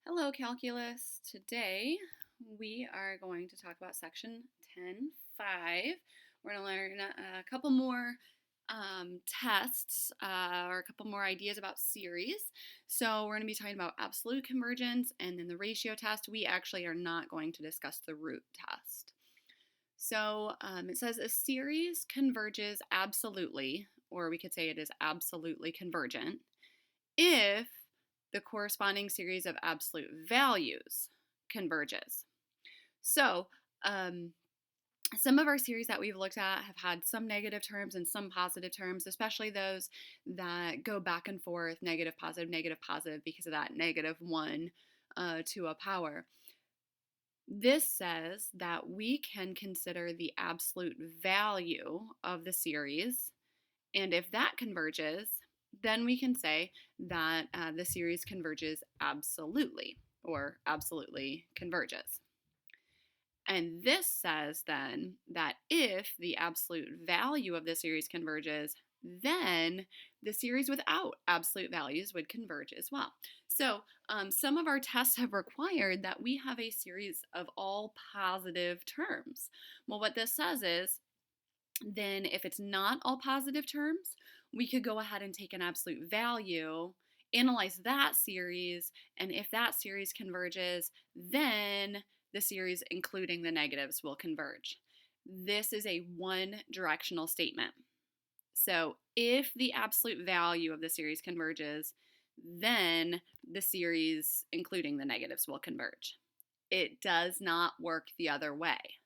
Hello, Calculus. Today we are going to talk about section 10.5. We're going to learn a couple more tests or a couple more ideas about series. So we're going to be talking about absolute convergence and then the ratio test. We actually are not going to discuss the root test. So it says a series converges absolutely, or we could say it is absolutely convergent, if the corresponding series of absolute values converges. So, some of our series that we've looked at have had some negative terms and some positive terms, especially those that go back and forth, negative, positive, because of that -1 to a power. This says that we can consider the absolute value of the series, and if that converges, then we can say that the series converges absolutely, or absolutely converges. And this says then that if the absolute value of the series converges, then the series without absolute values would converge as well. So some of our tests have required that we have a series of all positive terms. Well, what this says is, then if it's not all positive terms, we could go ahead and take an absolute value, analyze that series, and if that series converges, then the series including the negatives will converge. This is a one-directional statement. So if the absolute value of the series converges, then the series including the negatives will converge. It does not work the other way.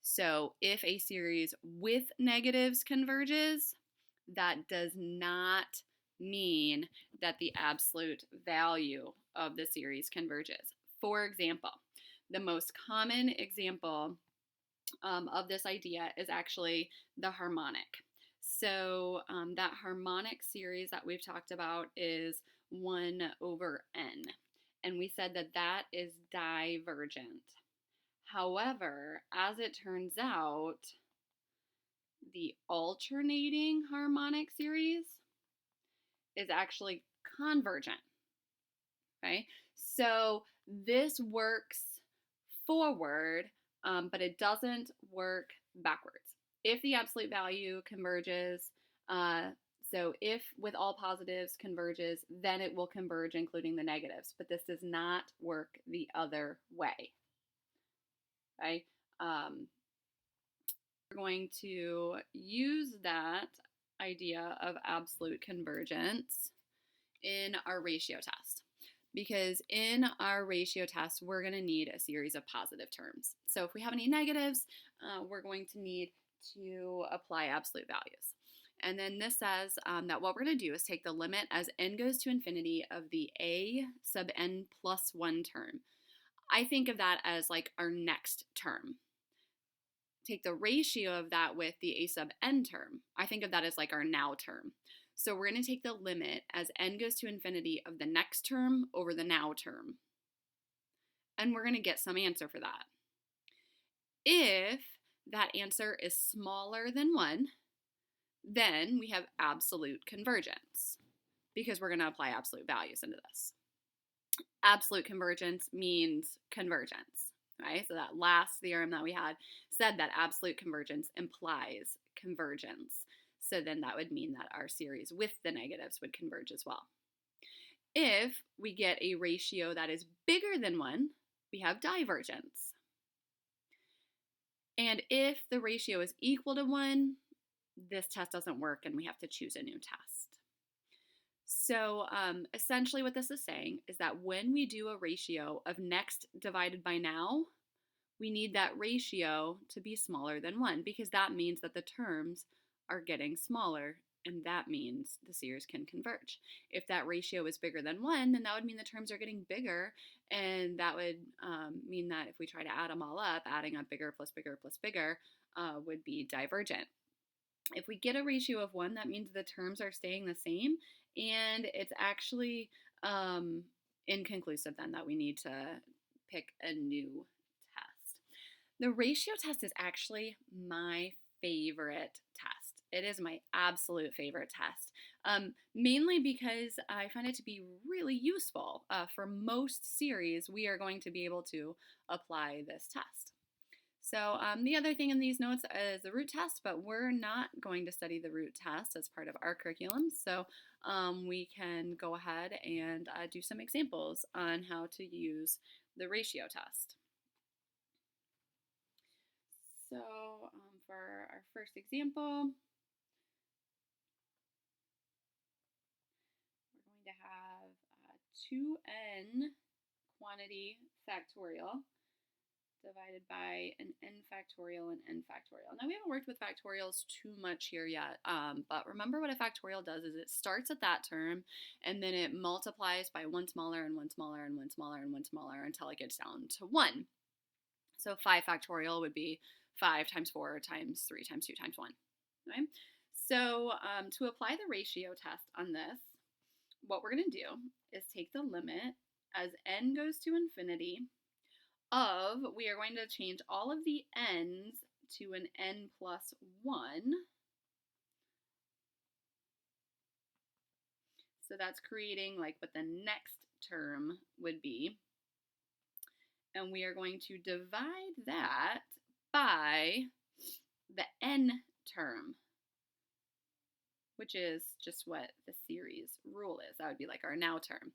So if a series with negatives converges, that does not mean that the absolute value of the series converges. For example, the most common example of this idea is actually the harmonic. So that harmonic series that we've talked about is 1 over n. And we said that that is divergent. However, as it turns out, the alternating harmonic series is actually convergent. Okay, so this works forward, but it doesn't work backwards. If the absolute value converges, so if with all positives converges, then it will converge including the negatives, but this does not work the other way. Okay, we're going to use that idea of absolute convergence in our ratio test, because in our ratio test we're going to need a series of positive terms. So if we have any negatives, we're going to need to apply absolute values. And then this says that what we're going to do is take the limit as n goes to infinity of the a sub n plus 1 term. I think of that as like our next term. Take the ratio of that with the a sub n term. I think of that as like our now term. So we're going to take the limit as n goes to infinity of the next term over the now term. And we're going to get some answer for that. If that answer is smaller than 1, then we have absolute convergence, because we're going to apply absolute values into this. Absolute convergence means convergence, right? So that last theorem that we had said that absolute convergence implies convergence. So then that would mean that our series with the negatives would converge as well. If we get a ratio that is bigger than 1, we have divergence. And if the ratio is equal to 1, this test doesn't work and we have to choose a new test. So essentially what this is saying is that when we do a ratio of next divided by now, we need that ratio to be smaller than 1, because that means that the terms are getting smaller, and that means the series can converge. If that ratio is bigger than 1, then that would mean the terms are getting bigger, and that would mean that if we try to add them all up, adding up bigger plus bigger plus bigger would be divergent. If we get a ratio of 1, that means the terms are staying the same, and it's actually inconclusive then that we need to pick a new test. The ratio test is actually my favorite test. It is my absolute favorite test, mainly because I find it to be really useful. For most series, we are going to be able to apply this test. So the other thing in these notes is the root test, but we're not going to study the root test as part of our curriculum. So we can go ahead and do some examples on how to use the ratio test. So for our first example, we're going to have 2n quantity factorial divided by an n factorial and n factorial. Now, we haven't worked with factorials too much here yet, but remember what a factorial does is it starts at that term, and then it multiplies by one smaller and one smaller and one smaller and one smaller until it gets down to 1. So 5 factorial would be 5 times 4 times 3 times 2 times 1. Okay? So to apply the ratio test on this, what we're going to do is take the limit as n goes to infinity of, we are going to change all of the n's to an n plus 1. So that's creating like what the next term would be. And we are going to divide that by the n term, which is just what the series rule is. That would be like our now term.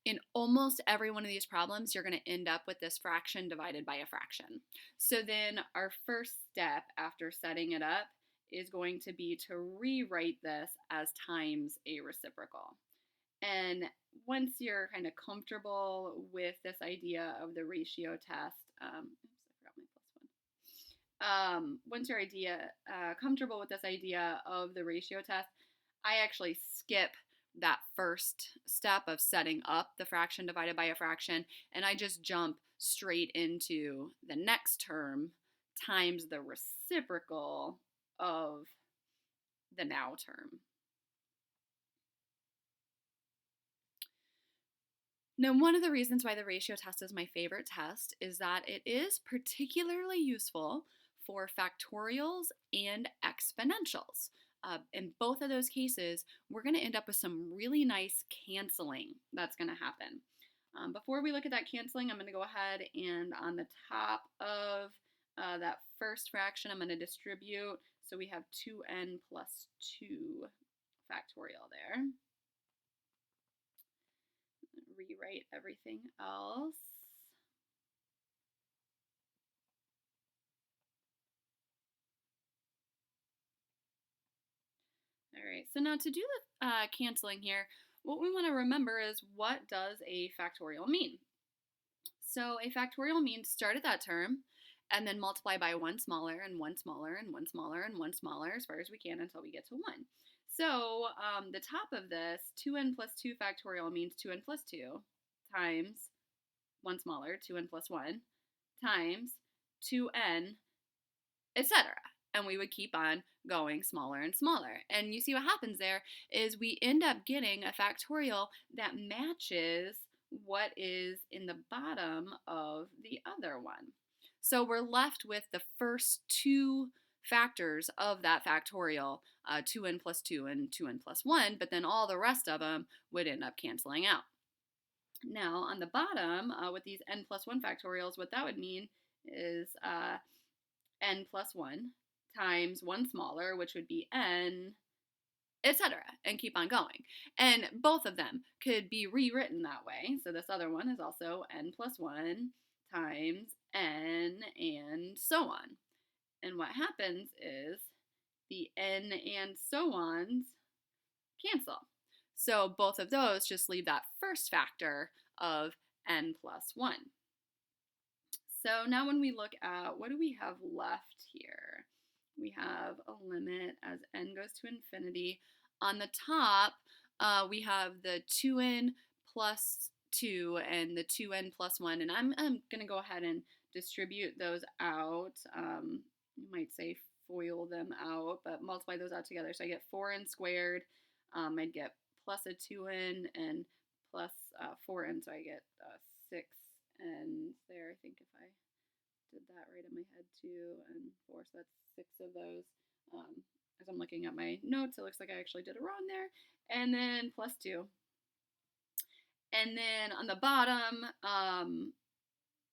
In almost every one of these problems, you're going to end up with this fraction divided by a fraction. So then our first step after setting it up is going to be to rewrite this as times a reciprocal. And once you're kind of comfortable with this idea of the ratio test, once you're comfortable with this idea of the ratio test, I actually skip that first step of setting up the fraction divided by a fraction, and I just jump straight into the next term times the reciprocal of the now term. Now, one of the reasons why the ratio test is my favorite test is that it is particularly useful for factorials and exponentials. In both of those cases, we're going to end up with some really nice canceling that's going to happen. Before we look at that canceling, I'm going to go ahead and on the top of that first fraction, I'm going to distribute. So we have 2n plus 2 factorial there. Rewrite everything else. All right, so now to do the canceling here, what we want to remember is, what does a factorial mean? So a factorial means start at that term and then multiply by one smaller and one smaller and one smaller and one smaller as far as we can until we get to 1. So the top of this, 2n plus 2 factorial means 2n plus 2 times 1 smaller, 2n plus 1, times 2n, etc. And we would keep on going smaller and smaller. And you see what happens there is we end up getting a factorial that matches what is in the bottom of the other one. So we're left with the first two factors of that factorial, 2n plus 2 and 2n plus 1, but then all the rest of them would end up canceling out. Now, on the bottom, with these n plus 1 factorials, what that would mean is n plus 1 times 1 smaller, which would be n, etc., and keep on going. And both of them could be rewritten that way. So this other one is also n plus 1 times n, and so on. And what happens is the n and so ons cancel. So both of those just leave that first factor of n plus 1. So now when we look at what do we have left here, we have a limit as n goes to infinity. On the top, we have the 2n plus 2 and the 2n plus 1, and I'm going to go ahead and distribute those out. You might say FOIL them out, but multiply those out together. So I get 4n squared. I'd get plus a 2n and plus 4n, so I get 6n there. I think if I did that right in my head, 2 and 4, so that's 6 of those. as I'm looking at my notes, it looks like I actually did it wrong there. And then plus 2. And then on the bottom,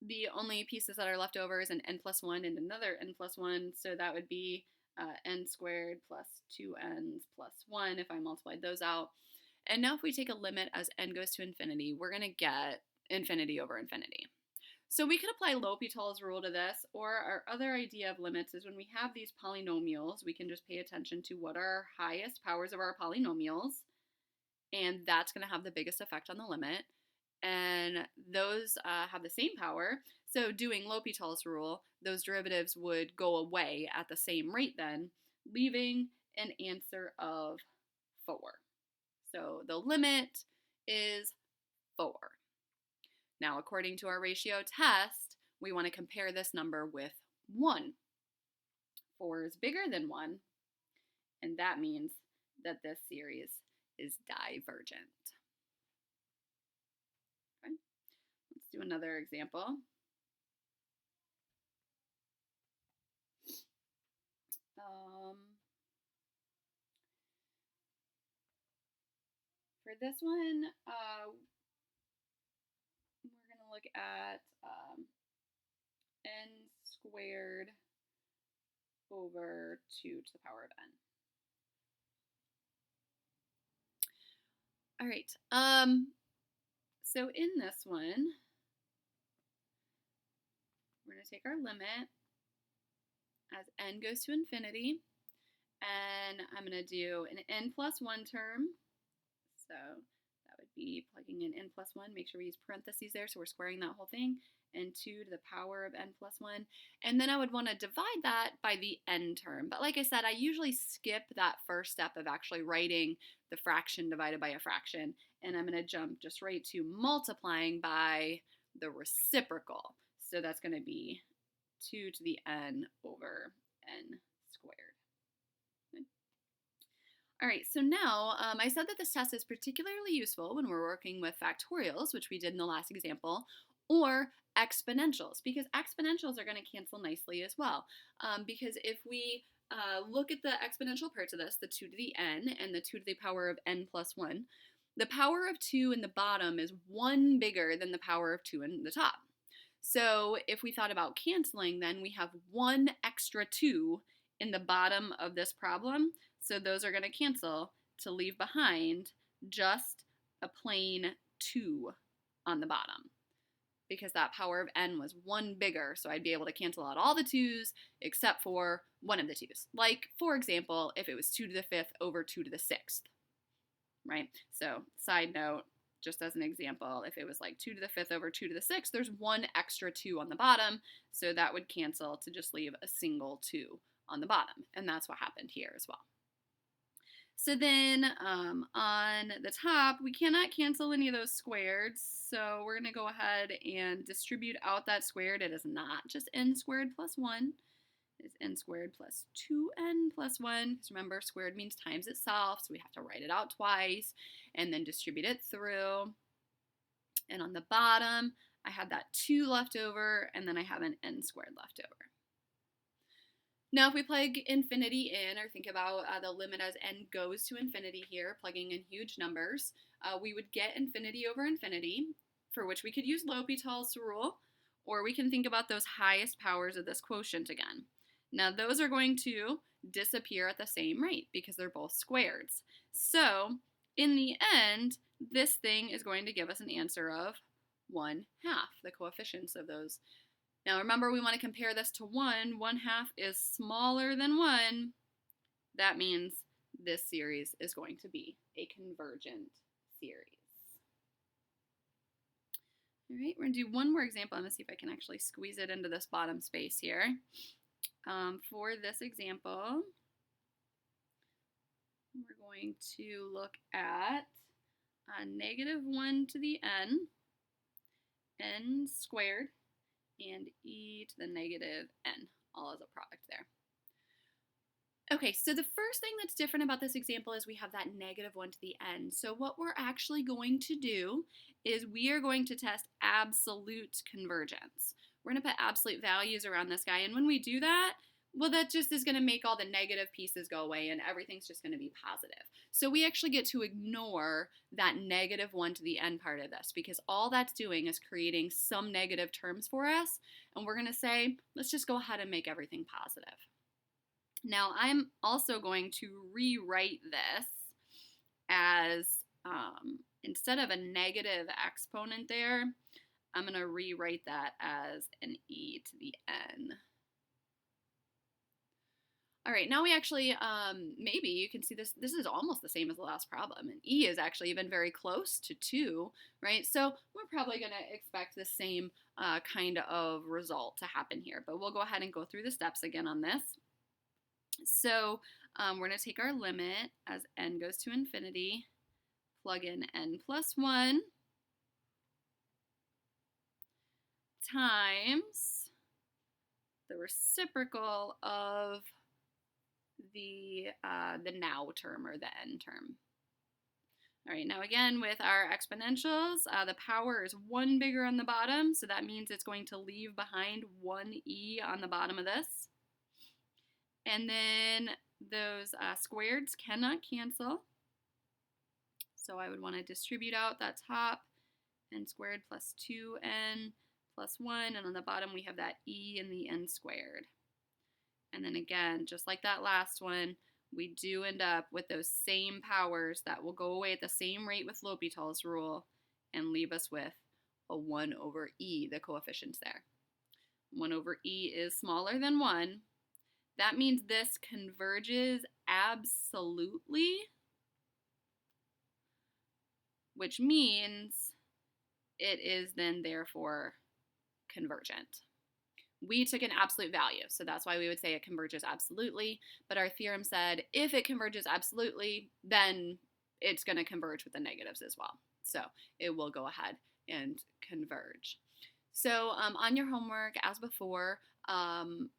the only pieces that are left over is an n plus 1 and another n plus 1. So that would be n squared plus 2n's plus 1 if I multiplied those out. And now if we take a limit as n goes to infinity, we're going to get infinity over infinity. So we could apply L'Hopital's rule to this, or our other idea of limits is when we have these polynomials, we can just pay attention to what are our highest powers of our polynomials, and that's going to have the biggest effect on the limit. And those have the same power, so doing L'Hopital's rule, those derivatives would go away at the same rate then, leaving an answer of 4. So the limit is 4. Now, according to our ratio test, we want to compare this number with 1. 4 is bigger than 1, and that means that this series is divergent. Okay. Let's do another example. For this one, we're going to look at n squared over 2 to the power of n. All right, so in this one, we're going to take our limit as n goes to infinity, and I'm going to do an n plus 1 term. So that would be plugging in n plus 1. Make sure we use parentheses there so we're squaring that whole thing. And 2 to the power of n plus 1. And then I would want to divide that by the n term. But like I said, I usually skip that first step of actually writing the fraction divided by a fraction. And I'm going to jump just right to multiplying by the reciprocal. So that's going to be 2 to the n over n squared. All right, so now I said that this test is particularly useful when we're working with factorials, which we did in the last example, or exponentials, because exponentials are going to cancel nicely as well. Because if we look at the exponential parts of this, the 2 to the n and the 2 to the power of n plus 1, the power of 2 in the bottom is 1 bigger than the power of 2 in the top. So if we thought about canceling, then we have 1 extra 2 in the bottom of this problem. So those are going to cancel to leave behind just a plain 2 on the bottom, because that power of n was 1 bigger, so I'd be able to cancel out all the 2's except for one of the 2's. Like, for example, if it was 2 to the 5th over 2 to the 6th, right? So, side note, just as an example, if it was like 2 to the 5th over 2 to the 6th, there's 1 extra 2 on the bottom, so that would cancel to just leave a single 2 on the bottom, and that's what happened here as well. So then on the top, we cannot cancel any of those squareds, so we're going to go ahead and distribute out that squared. It is not just n squared plus 1. It is n squared plus 2n plus 1. Because remember, squared means times itself, so we have to write it out twice and then distribute it through. And on the bottom, I have that 2 left over, and then I have an n squared left over. Now, if we plug infinity in, or think about the limit as n goes to infinity here, plugging in huge numbers, we would get infinity over infinity, for which we could use L'Hopital's rule, or we can think about those highest powers of this quotient again. Now, those are going to disappear at the same rate because they're both squareds. So, in the end, this thing is going to give us an answer of 1/2, the coefficients of those. Now remember, we want to compare this to 1. 1/2 is smaller than 1. That means this series is going to be a convergent series. All right, we're going to do one more example. I'm going to see if I can actually squeeze it into this bottom space here. For this example, we're going to look at -1 to the n squared, and e to the negative n, all as a product there. Okay, so the first thing that's different about this example is we have that -1 to the n. So what we're actually going to do is we are going to test absolute convergence. We're going to put absolute values around this guy, and when we do that, Well, that just is going to make all the negative pieces go away and everything's just going to be positive. So we actually get to ignore that negative 1 to the n part of this because all that's doing is creating some negative terms for us. And we're going to say, let's just go ahead and make everything positive. Now, I'm also going to rewrite this as, instead of a negative exponent there, I'm going to rewrite that as an e to the n. All right, now we actually, maybe you can see this is almost the same as the last problem. And e is actually even very close to 2, right? So we're probably going to expect the same kind of result to happen here. But we'll go ahead and go through the steps again on this. So we're going to take our limit as n goes to infinity, plug in n plus 1 times the reciprocal of the now term or the n term. All right, now again with our exponentials, the power is 1 bigger on the bottom, so that means it's going to leave behind 1e on the bottom of this. And then those squareds cannot cancel. So I would want to distribute out that top, n squared plus 2n plus 1, and on the bottom we have that e and the n squared. And then again, just like that last one, we do end up with those same powers that will go away at the same rate with L'Hopital's rule and leave us with a 1 over e, the coefficients there. 1 over e is smaller than 1. That means this converges absolutely, which means it is then therefore convergent. We took an absolute value, so that's why we would say it converges absolutely, but our theorem said if it converges absolutely, then it's going to converge with the negatives as well. So it will go ahead and converge. So on your homework, as before,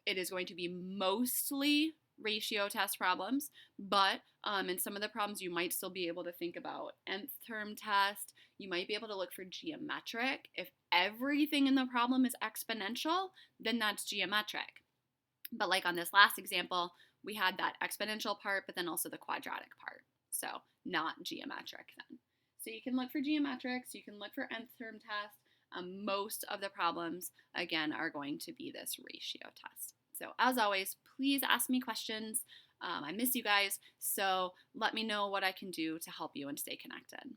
it is going to be mostly ratio test problems, but in some of the problems you might still be able to think about nth term test. You might be able to look for geometric. If everything in the problem is exponential, then that's geometric. But like on this last example, we had that exponential part, but then also the quadratic part. So not geometric then. So you can look for geometrics, you can look for nth term test. Most of the problems, again, are going to be this ratio test. So as always, please ask me questions. I miss you guys, so let me know what I can do to help you and stay connected.